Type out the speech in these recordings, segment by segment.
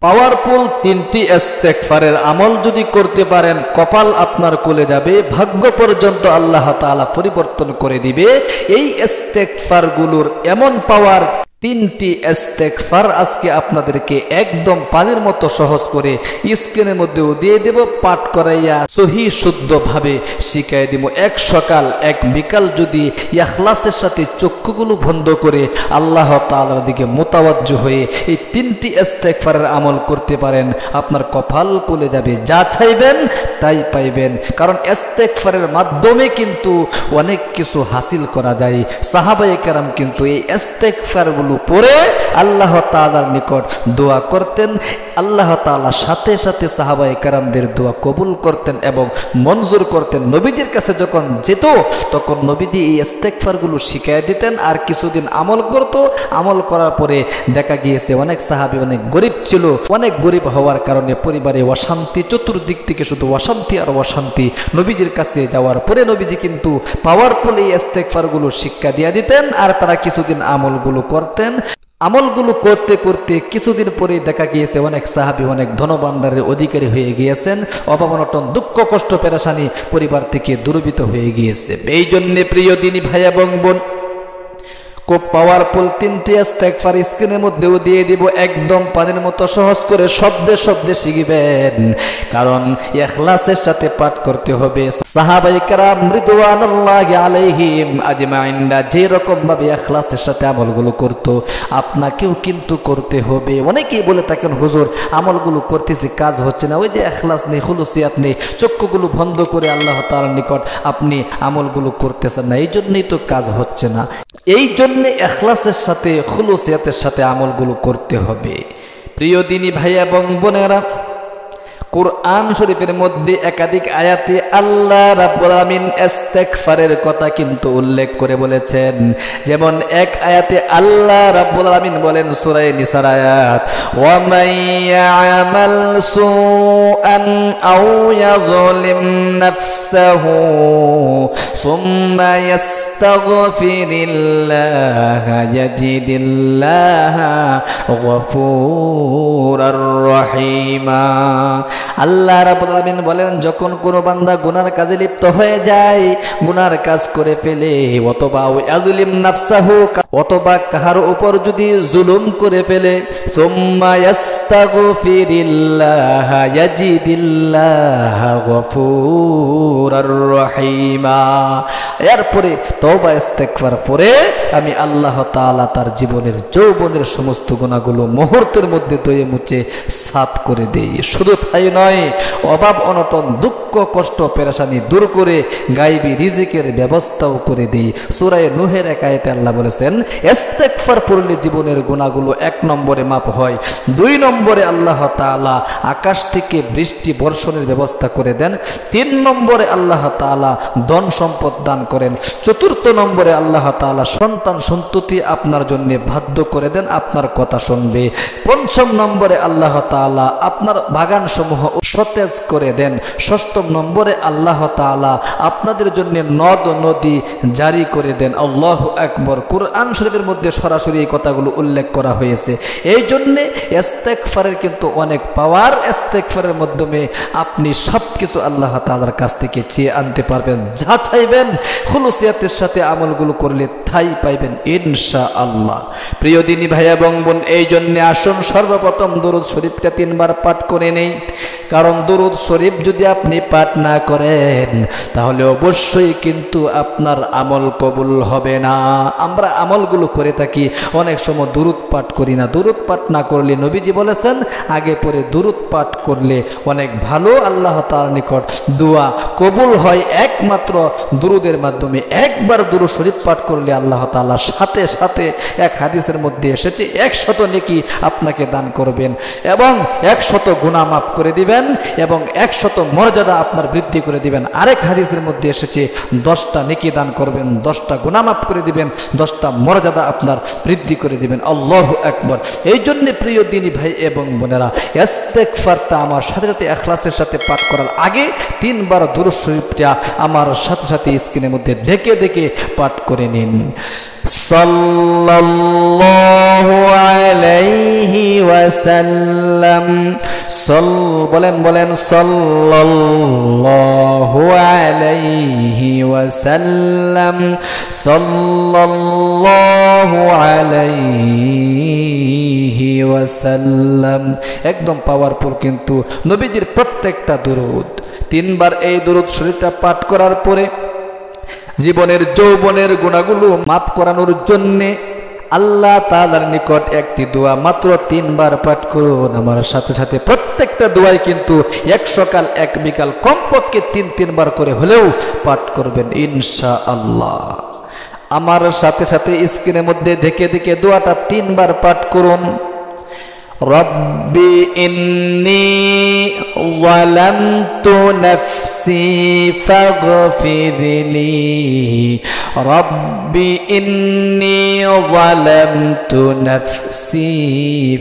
Powerful তিনটি ইস্তেগফারের আমল যদি করতে পারেন, কপাল আপনার খুলে যাবে, ভাগ্য পর্যন্ত আল্লাহ তাআলা পরিবর্তন করে দিবে। এই ইস্তেগফারগুলোর এমন পাওয়ার, তিনটি ইস্তেগফার আজকে আপনাদেরকে একদম পানির মতো সহজ করে স্ক্রিনের মধ্যেও দিয়ে দেব, পাঠ করাইয়া সহি শুদ্ধভাবে শিখাই দিব। এক সকাল এক বিকাল যদি ইখলাসের সাথে চক্ষুগুলো বন্ধ করে আল্লাহ তাআলার দিকে মোতাওয়াজ্জহ হয়ে এই তিনটি ইস্তেগফারের আমল করতে পারেন, আপনার কপাল খুলে যাবে, যা চাইবেন তাই পাইবেন। কারণ ইস্তেগফারের মাধ্যমে কিন্তু অনেক কিছু হাসিল করা যায়। সাহাবায়ে কেরাম কিন্তু এই ইস্তেগফারগুলো পরে আল্লাহ তাআলার নিকট দোয়া করতেন। আল্লাহ তাআলা সাথে সাথে সাহাবায়ে কেরামদের দোয়া কবুল করতেন এবং মঞ্জুর করতেন। নবীজির কাছে যখন যেত তখন নবীজি এই ইস্তেগফারগুলো শিখিয়ে দিতেন, আর কিছুদিন আমল করত। আমল করার পরে দেখা গিয়েছে অনেক সাহাবী অনেক গরিব ছিল, অনেক গরিব হওয়ার কারণে পরিবারে অশান্তি, চতুর্দিক থেকে শুধু অশান্তি আর অশান্তি। নবীজির কাছে যাওয়ার পরে নবীজি কিন্তু পাওয়ারফুল এই ইস্তেগফারগুলো শিক্ষা দিয়ে দিতেন, আর তারা কিছুদিন আমলগুলো করতেন। আমলগুলো করতে করতে কিছুদিন পরে দেখা গিয়েছে অনেক সাহাবী অনেক ধনভাণ্ডারের অধিকারী হয়ে গিয়েছেন, অভাব অনটন দুঃখ কষ্ট পেরেশানি পরিবার থেকে দূরীভূত হয়ে গিয়েছে। এই জন্যে প্রিয় দিনী ভাই এবং বোন, খুব পাওয়ারফুল তিনটি ইস্তেগফার স্ক্রিনের মধ্যেও দিয়ে দিব, একদম পানির মতো সহজ করে শব্দে শব্দে শিখবেন। কারণ ইখলাসের সাথে পাঠ করতে হবে। সাহাবায়ে কেরাম রিদওয়ানুল্লাহি আলাইহিম আজমাইনরা যে রকম ভাবে ইখলাসের সাথে আমলগুলো করত, আপনাকেও কিন্তু করতে হবে। অনেকেই বলে থাকেন, হুজুর আমলগুলো করতেছি কাজ হচ্ছে না, ওই যে ইখলাস নেই, খুলুসিয়াত নেই, চক্ষুগুলো বন্ধ করে আল্লাহ তাআলার নিকট আপনি আমলগুলো করতেছেন না, এই জন্যই তো কাজ হচ্ছে না। এই জন্য ইখলাসের সাথে খুলুসিয়াতের সাথে আমলগুলো করতে হবে। প্রিয় দিনী ভাই এবং বোনেরা, কুরআন শরীফের মধ্যে একাধিক আয়াতে আল্লাহ রাব্বুল আলামিন ইস্তেগফারের কথা কিন্তু উল্লেখ করে বলেছেন। যেমন এক আয়াতে আল্লাহ রাব্বুল আলামিন বলেন, সূরা নিসার আয়াত, ওয়া মান ইয়ামাল সুআন আও ইয়াযলিম নাফসাহু সুম্মা ইস্তাগফিরিল্লাহা ইয়াজিদিল্লাহা গফুরার রহিমা। আল্লাহ রাব্বুল আলামিন বলেন, যখন কোনো বান্দা গুনার কাজে লিপ্ত হয়ে যায়, গুনার কাজ করে ফেলে, অথবা ইয়াজলিম নাফসাহু, অথবা কাহার উপর যদি জুলুম করে ফেলে, সুম্মা ইস্তাগফিরিল্লাহা ইয়াজিদিল্লাহা গফুরার রহিমা। এরপরে তওবা ইস্তেগফার পরে আমি আল্লাহ তাআলা তার জীবনের যৌবনের সমস্ত গুনাহগুলো মুহূর্তের মধ্যে ধুয়ে মুছে সাফ করে দেই। শুধু তাই নয়, অভাব অনটন দুঃখ কষ্ট পেরেশানি দূর করে গায়বী রিজিকের ব্যবস্থাও করে দেই। সূরা নূহের এক আয়াতে আল্লাহ বলেছেন, ইস্তেগফার পড়লে জীবনের গুনাহগুলো 1 নম্বরে মাপ হয়, 2 নম্বরে আল্লাহ তাআলা আকাশ থেকে বৃষ্টি বর্ষণের ব্যবস্থা করে দেন, 3 নম্বরে আল্লাহ তাআলা ধন সম্পদ দান করেন, 4র্থ নম্বরে আল্লাহ তাআলা সন্তান সন্ততি আপনার জন্য বাধ্য করে দেন, আপনার কথা শুনবে, 5ম নম্বরে আল্লাহ তাআলা আপনার বাগান সমূহ সতেজ করে দেন, 6ম নম্বরে আল্লাহ তাআলা আপনাদের জন্য নদ নদী জারি করে দেন। আল্লাহু আকবার। কুরআন শরীফের মধ্যে সরাসরি এই কথাগুলো উল্লেখ করা হয়েছে। এই জন্যে ইস্তেগফারের কিন্তু অনেক পাওয়ার। ইস্তেগফারের মাধ্যমে আপনি সবকিছু আল্লাহ তাআলার কাছ থেকে চেয়ে আনতে পারবেন, যা চাইবেন খুলুসিয়াতের সাথে আমলগুলো করলে তাই পাইবেন ইনশাআল্লাহ। প্রিয় দিনী ভাই এবং বোন, এই জন্যে আসুন সর্বপ্রথম দরুদ শরীফটা 3 বার পাঠ করে নেই। কারণ দরুদ শরীফ যদি আপনি পাঠ না করেন তাহলে অবশ্যই কিন্তু আপনার আমল কবুল হবে না। আমরা আমলগুলো করে থাকি, অনেক সময় দরুদ পাঠ করি না। দরুদ পাঠ না করলে নবীজি বলেছেন, আগে পরে দরুদ পাঠ করলে অনেক ভালো, আল্লাহ তাআলার নিকট দোয়া কবুল হয় একমাত্র দরুদের মাধ্যমে। একবার দরুদ শরীফ পাঠ করলে আল্লাহ তাআলা সাথে সাথে, এক হাদিসের মধ্যে এসেছে, 100 নেকি আপনাকে দান করবেন এবং 100 গুনাহ মাফ করে দিবেন এবং 100 মর্যাদা আপনার বৃদ্ধি করে দিবেন। আরেক হাদিসের মধ্যে এসেছে, 10টা নেকি দান করবেন, 10টা গুনাহ মাফ করে দিবেন, 10টা মর্যাদা আপনার বৃদ্ধি করে দিবেন। আল্লাহু আকবার। এই জন্য প্রিয় দিনী ভাই এবং বোনেরা, ইস্তেগফারটা আমার সাথে সাথে ইখলাসের সাথে পাঠ করার আগে 3 বার দরুদ শরীফটা আমার সাথে সাথে স্ক্রিনের মধ্যে দেখে দেখে পাঠ করে নিন। সাল্লাল্লাহু আলাইহি ওয়াসাল্লাম। বলেন সাল্লাল্লাহু আলাইহি ওয়াসাল্লাম, সাল্লাল্লাহু আলাইহি ওয়াসাল্লাম। একদম পাওয়ারফুল কিন্তু নবীজির প্রত্যেকটা দুরূদ। 3 বার এই দুরূদ শরীফটা পাঠ করার পরে জীবনের যৌবনের গুনাহগুলো মাফ করানোর জন্যে আল্লাহ তাআলার নিকট একটি দোয়া মাত্র 3 বার পাঠ করুন। আমার সাথে সাথে প্রত্যেকটা দোয়াই কিন্তু এক সকাল এক বিকাল কমপক্ষে 3 বার করে হলেও পাঠ করবেন ইনশাআল্লাহ। আমার সাথে সাথে স্ক্রিনের মধ্যে দেখে দেখে দোয়াটা 3 বার পাঠ করুন। রব্বি ইন্নী যালামতু নাফসি ফাগফিরলি, রব্বি ইন্নী যালামতু নাফসি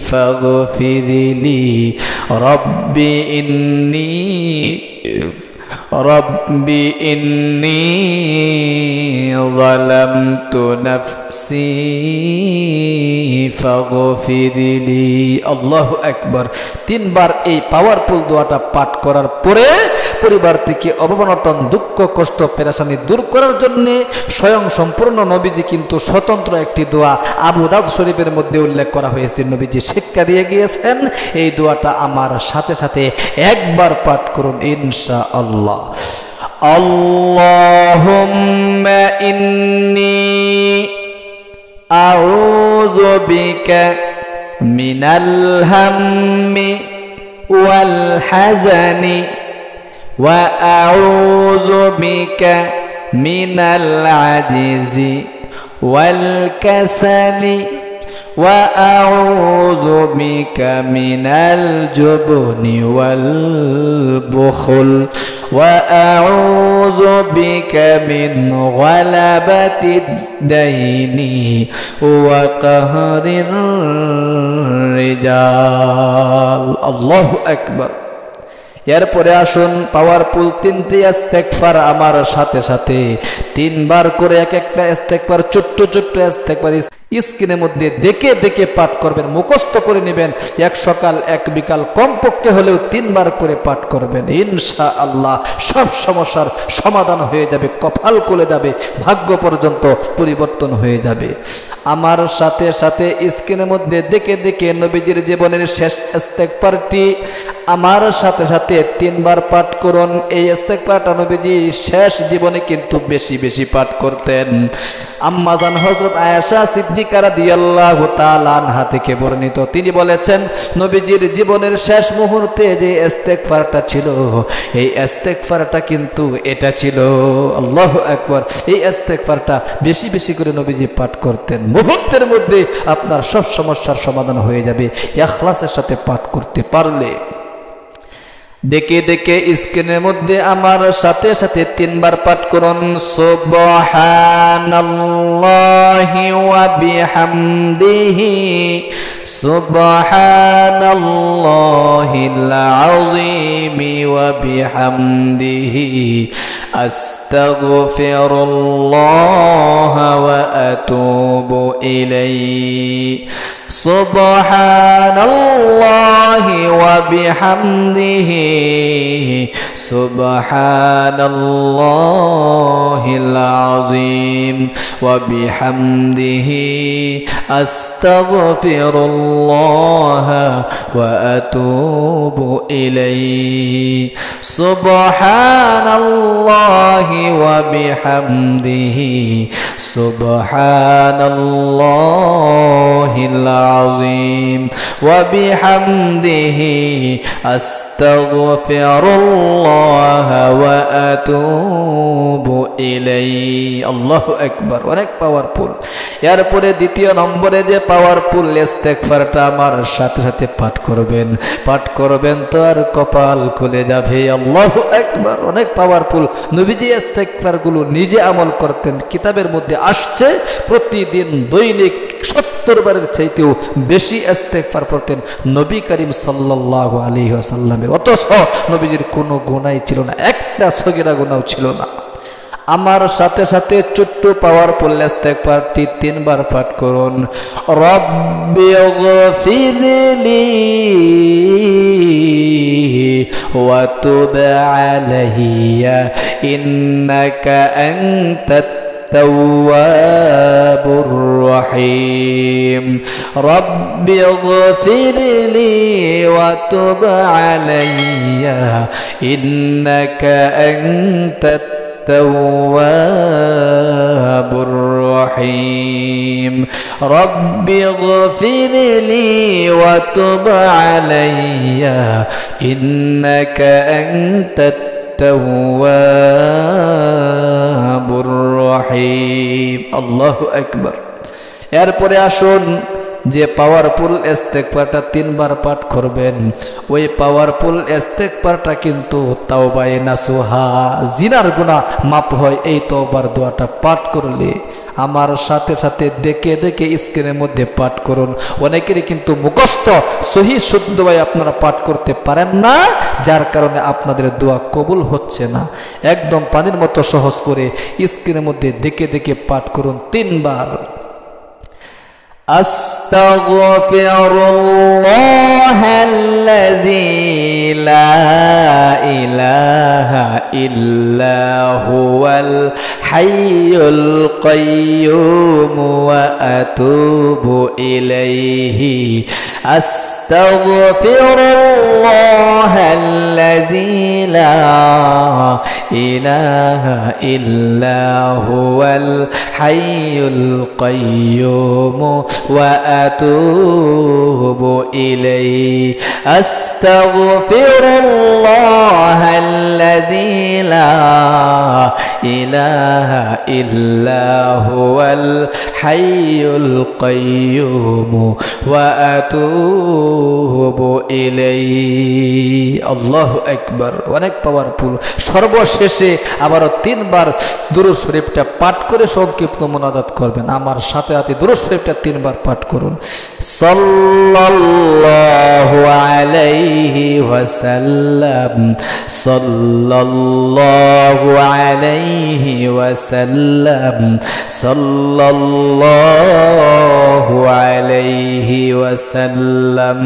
ফাগফিরলি, রব্বি ইন্নী যালামতু নাফসি ফাগফিরলি। আল্লাহু আকবার। 3 বার এই পাওয়ারফুল দোয়াটা পাঠ করার পরে পরিবার থেকে অভাব-অনটন, দুঃখ, কষ্ট, পেরেশানি দূর করার জন্য স্বয়ং সম্পূর্ণ নবীজি কিন্তু স্বতন্ত্র একটি দোয়া আবু দাউদ শরীফের মধ্যে উল্লেখ করা হয়েছে, নবীজি শিক্ষা দিয়ে গিয়েছেন। এই দোয়াটা আমার সাথে সাথে একবার পাঠ করুন ইনশাআল্লাহ। আল্লাহুম্মা ইন্নী আউযু বিকা মিনাল হাম্মি ওয়াল হাযানি ওয়া আউযু বিকা মিনাল আজিজি ওয়াল কাসালি ওয়া আউযু বিকা মিনাল জুবনি ওয়াল বুখল ওয়া আউযু বিকা মিন গালাবাতিদ দাইনি ওয়া কাহরির রিজাল। আল্লাহু আকবার। এরপরে আসুন পাওয়ারফুল 3টি ইস্তেগফার আমার সাথে সাথে 3 বার করে এক একটা ইস্তেগফার, ছোট্ট ছোট্ট ইস্তেগফার স্ক্রিনের মধ্যে দেখে দেখে পাঠ করবেন, মুখস্থ করে নেবেন। এক সকাল এক বিকাল কমপক্ষে হলেও 3 বার করে পাঠ করবেন ইনশাআল্লাহ। সব সমস্যার সমাধান হয়ে যাবে, কপাল খুলে যাবে, ভাগ্য পর্যন্ত পরিবর্তন হয়ে যাবে। আমার সাথে সাথে স্ক্রিনের মধ্যে দেখে দেখে নবীজির জীবনের শেষ ইস্তেগফারটি আমার সাথে সাথে 3 বার পাঠ করুন। এই ইস্তেগফারটা নবীজি শেষ জীবনে কিন্তু বেশি বেশি পাঠ করতেন। আম্মা জান হযরত আয়েশা সিদ্দিকা রাদিয়াল্লাহু তাআলা আনহা থেকে বর্ণিত, তিনি বলেছেন নবীজির জীবনের শেষ মুহূর্তে যে ইস্তেগফারটা ছিল, এই ইস্তেগফারটা কিন্তু এটা ছিল। আল্লাহু আকবার। এই ইস্তেগফারটা বেশি বেশি করে নবীজি পাঠ করতেন। মুহূর্তের মধ্যে আপনার সব সমস্যার সমাধান হয়ে যাবে ইখলাসের সাথে পাঠ করতে পারলে। দেখে দেখে স্ক্রিনের মধ্যে আমার সাথে সাথে 3 বার পাঠ করুন। সুবহানাল্লাহি ওয়া বিহামদিহি সুবহানাল্লাহিল আযীমি ওয়া বিহামদিহি আস্তাগফিরুল্লাহ ওয়া আতুবু ইলাইহি। সুবহানাল্লাহি ওয়া বিহামদিহি সুবহানাল্লাহিল আযীম ওয়া বিহামদিহি আস্তাগফিরুল্লাহ ওয়া আতুবু ইলাইহি। সুবহানাল্লাহি ওয়া বিহামদিহি সুবহানাল্লাহিল আযীম ওয়া বিহামদিহি আস্তাগফিরুল্লাহ ওয়া আতুবু ইলাইহি। আল্লাহু আকবার। অনেক পাওয়ারফুল। এরপরে দ্বিতীয় নম্বরে যে পাওয়ারফুল ইস্তেগফারটা আমার সাথে সাথে পাঠ করবেন তো আর কপাল খুলে যাবে। আল্লাহু আকবার। অনেক পাওয়ারফুল। নবীজি ইস্তেগফারগুলো নিজে আমল করতেন, কিতাবের মধ্যে আসছে প্রতিদিন দৈনিক 70 বারের চাইতেও বেশি ইস্তেগফার পড়তেন নবী করিম সাল্লাল্লাহু আলাইহি ওয়াসাল্লামের। অথচ নবীজির কোনো গুনাহ ছিল না, একটা সগীরা গুনাহ ছিল না। আমার সাথে সাথে ছোট্ট পাওয়ারফুল ইস্তেগফারটি 3 বার পাঠ করুন। রব্বিগফিরলি ওয়া তুব আলাইয়া ইন্নাকা আনতাত তাওয়াবুর রহিম। রব্বিগফিরলি ওয়া তুব আলাইয়া ইন্নাকা আনতাত التواب الرحيم رب اغفر لي وتب علي إنك أنت التواب الرحيم الله أكبر এরপরে আসুন যে পাওয়ারফুল ইস্তেগফারটা 3 বার পাঠ করবেন ওই পাওয়ারফুল ইস্তেগফারটা কিন্তু তাওবায়ে নাসুহা জিনার গুনাহ মাফ হয় এই তওবার দোয়াটা পাঠ করলে। আমার সাথে সাথে দেখে দেখে স্ক্রিনের মধ্যে পাঠ করুন। অনেকেরই কিন্তু মুখস্থ সহি শুদ্ধভাবে আপনারা পাঠ করতে পারেন না, যার কারণে আপনাদের দোয়া কবুল হচ্ছে না। একদম পানির মতো সহজ করে স্ক্রিনের মধ্যে দেখে দেখে পাঠ করুন 3 বার। আস্তাগফিরুল্লাহাল্লাযী লা ইলাহা ইল্লা হুয়াল হাইয়ুল কাইয়্যুম ওয়া আতুবু ইলাইহি। আস্তাগফিরুল্লাহাল্লাযী লা ইলাহা ইল্লা হুয়াল হাইয়ুল কাইয়্যুম وأتوب إليه أستغفر الله الذي لا إله إلا هو الحي القيوم وأتوب إليه الله أكبر অনেক পাওয়ারফুল। সর্বশেষে আবারও 3 বার দুরূদ শরীফটা পাঠ করে সংক্ষিপ্ত মুনাজাত করবেন। আমার সাথে সাথে দুরূদ শরীফটা 3 বার পাঠ করুন। সাল্লাল্লাহু আলাইহি ওয়াসাল্লাম সাল্লাল্লাহু আলাইহি ওয়াসাল্লাম সাল্লাল্লাহু আলাইহি ওয়াসাল্লাম।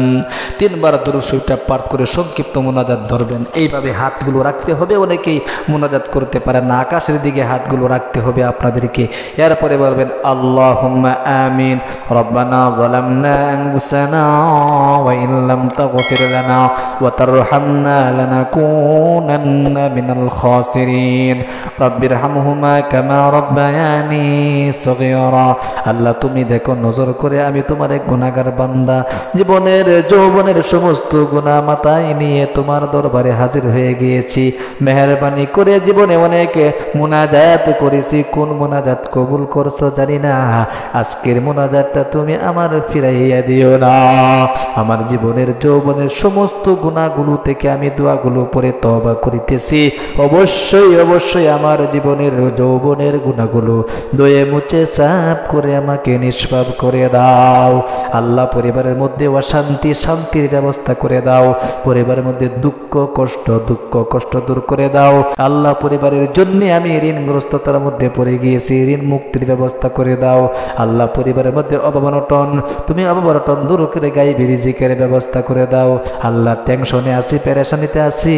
3 বার দুরূদ শরীফটা পাঠ করে সংক্ষিপ্ত মুনাজাত ধরবেন। এইভাবে হাতগুলো রাখতে হবে। অনেকেই মুনাজাত করতে পারেন না, আকাশের দিকে হাতগুলো রাখতে হবে আপনাদেরকে। এরপরে বলবেন আল্লাহুম্মা আমিন। রব্বানা যালামনা আনফুসানা ওয়া ইন লাম তাগফির লানা ওয়া তারহামনা লানাকুনান্না মিনাল খাসিরিন। রব্বিরহামহুমা কামা রব্বায়ানি সগীরা। আল্লাহ তুমি দেখো, নজর করে আমি তোমার এক গুনাহগার বান্দা, জীবনের যৌবনের সমস্ত গুনাহ মাথায় নিয়ে তোমার দরবারে হাজির হয়ে গিয়েছি। মেহেরবানি করে জীবনে অনেক মুনাজাত করেছি, কোন মুনাজাত কবুল করছো জানি না। আজকের মুনাজাতটা তুমি আমার ফিরাইয়া দিও না। আমার জীবনের যৌবনের সমস্ত গুনাহগুলো থেকে আমি দোয়াগুলো পড়ে তওবা করিতেছি। অবশ্যই অবশ্যই আমার জীবনের যৌবনের গুনাহগুলো ধুয়ে মুছে সাফ করে আমাকে নিষ্পাপ করে দাও। আল্লাহ পরিবারের মধ্যে অশান্তি শান্তির ব্যবস্থা করে দাও। পরিবারের মধ্যে দুঃখ কষ্ট দূর করে দাও। আল্লাহ পরিবারের জন্য আমি ঋণগ্রস্ততার মধ্যে পড়ে গিয়েছি, ঋণ মুক্তির ব্যবস্থা করে দাও। আল্লাহ পরিবারের মধ্যে অভাব-অনটন তুমি অভাব-অনটন দূর করে গায়বী রিজিকের ব্যবস্থা করে দাও। আল্লাহ টেনশনে আছি, পেরেশানিতে আছি,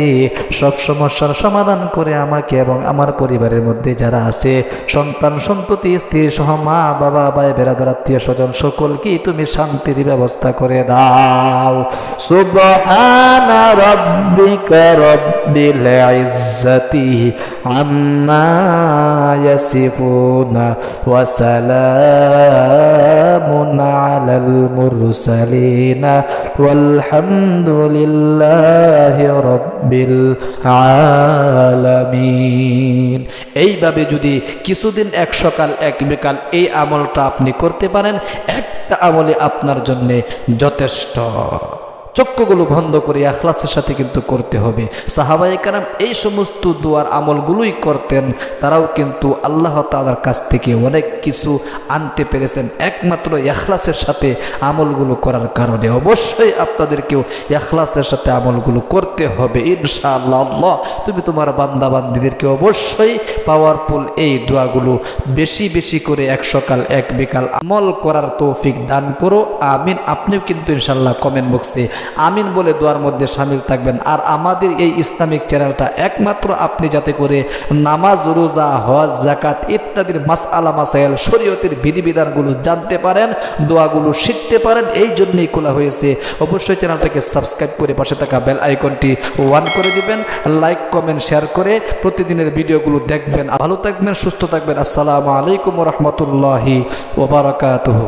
সব সমস্যার সমাধান করে আমাকে এবং আমার পরিবারের মধ্যে যারা আছে সন্তান সন্ততি স্ত্রী সহ মা বাবা ভাই বেরাদার আত্মীয় স্বজন সকলকেই তুমি শান্তির ব্যবস্থা করে দাও। সুবহানা রাব্বিকা রব্বিল ইজ্জাতি আম্মা ইয়াসিফুনা ওয়া সালামুন আলাল মুরসালিনা ওয়ালহামদুলিল্লাহি রাব্বিল আলামিন। এইভাবে যদি কিছুদিন এক সকাল এক বিকাল এই আমলটা আপনি করতে পারেন, একটা আমলে আপনার জন্য যথেষ্ট। চক্ষুগুলো বন্ধ করে ইখলাসের সাথে কিন্তু করতে হবে। সাহাবায়ে কেরাম এই সমস্ত দোয়ার আমলগুলোই করতেন, তারাও কিন্তু আল্লাহ তাআলার কাছ থেকে অনেক কিছু আনতে পেরেছেন একমাত্র ইখলাসের সাথে আমলগুলো করার কারণে। অবশ্যই আপনাদেরকেও ইখলাসের সাথে আমলগুলো করতে হবে ইনশাআল্লাহ। আল্লাহ তুমি তোমার বান্দা বান্দীদেরকে অবশ্যই পাওয়ারফুল এই দোয়াগুলো বেশি বেশি করে এক সকাল এক বিকাল আমল করার তৌফিক দান করো, আমিন। আপনিও কিন্তু ইনশাআল্লাহ কমেন্ট বক্সে আমিন বলে দোয়ার মধ্যে শামিল থাকবেন। আর আমাদের এই ইসলামিক চ্যানেলটা একমাত্র আপনি যাতে করে নামাজ, রোজা, হজ, যাকাত ইত্যাদির মাসআলা মাসাইল শরীয়তের বিধিবিধানগুলো জানতে পারেন, দোয়াগুলো শিখতে পারেন, এই জন্যই খোলা হয়েছে। অবশ্যই চ্যানেলটাকে সাবস্ক্রাইব করে পাশে থাকা বেল আইকনটি অন করে দিবেন, লাইক কমেন্ট শেয়ার করে প্রতিদিনের ভিডিওগুলো দেখবেন। ভালো থাকবেন, সুস্থ থাকবেন। আসসালামু আলাইকুম ওয়া রাহমাতুল্লাহি ওয়া বারাকাতুহু।